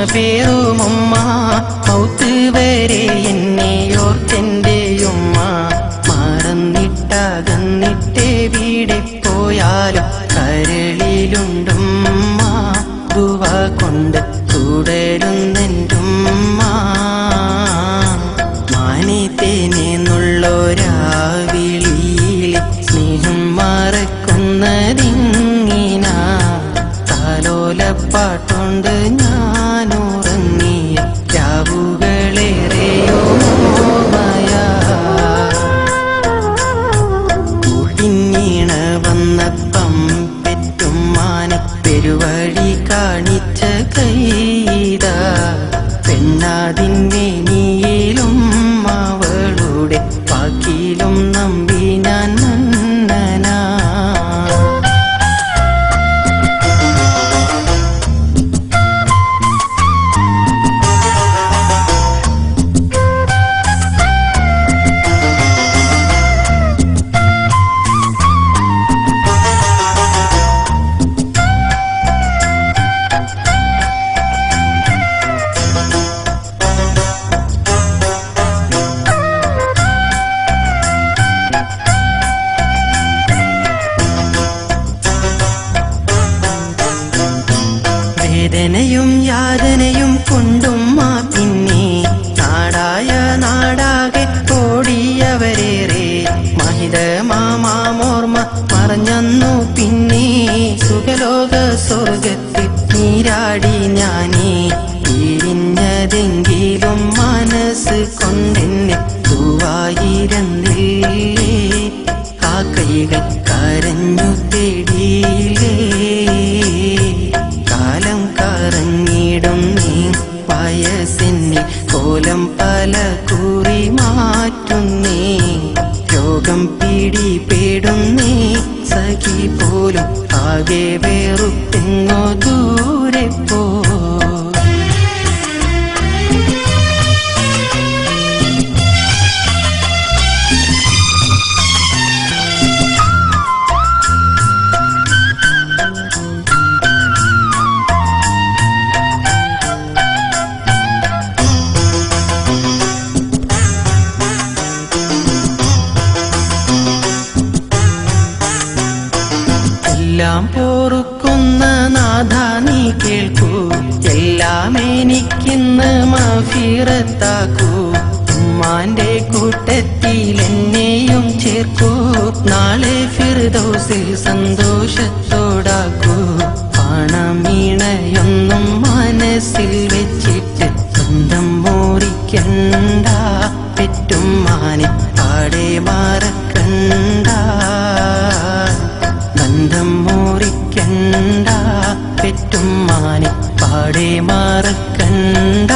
പേറുമുമ്മ mouth വരെ എന്നെ ഓർത്തെന്റെയുമ്മ മറന്നിട്ടകന്നിട്ടേ വീടെ പോയാലും കരളിലുണ്ടുമ്മ ദുവ കൊണ്ട് തുടരുന്നെന്റുമ്മ മാനിത്തേനെന്നുള്ളൊരാവിളിയിൽ സ്നേഹം മറക്കുന്നതിങ്ങിന താലോലപ്പാട്ടുണ്ട് ഞാനുറങ്ങിയ രാവുകളേറെയോ മോമയാ കൂട്ടിനീണ വന്നപ്പം പെറ്റുമ്മാനെ പെരുവഴി കാണിച്ച കൈത പെണ്ണാതിൻ്റെ നീയിലും അവളുടെ വാക്കിലും നമ്പി ഞാൻ മന്നനാ വേദനയും യാതനയും കൊണ്ടുമ്മ പിന്നെ നാടായ നാടാകെ ഓടിയവരേറെ മഹിതമാമോർമ്മ മറഞ്ഞന്നു പിന്നെ സുഖലോക സ്വർഗത്തിൽ നീരാടി ഞാനേ പിരിഞ്ഞതെങ്കിലും മനസ്സ് കൊണ്ടെന്നെ തൂവായിരുന്നില്ലേ ആ കൈകൾ കരഞ്ഞു തേടിയില്ലേ കാലം കറങ്ങിടും നീ വയസ്സിന്നിൽ കോലം പല കൂറി മാറ്റുന്നേ രോഗം പിടിപെടുന്നേ സഖി പോലും ആകെ വേറുപ്പെങ്ങോ ദൂരെ പോ എല്ലാം പൊറുക്കുന്ന നാഥ നീ കേൾക്കൂ എല്ലാം എനിക്കിന്ന് മഫീറത്താക്കൂ ഉമ്മാന്റെ കൂട്ടത്തിൽ എന്നെയും ചേർക്കൂ നാളെ ഫിർദൗസിൽ സന്തോഷത്തോടാക്കൂ പണമീണയൊന്നും മനസ്സിൽ വെച്ചിട്ട് സ്വന്തം മോറിക്കണ്ട പെറ്റുമ്മാനെ പാടെ മറക്കണ്ട ബന്ധം മുറിക്കണ്ട പെറ്റുമ്മാനെ പാടെ മറക്കണ്ട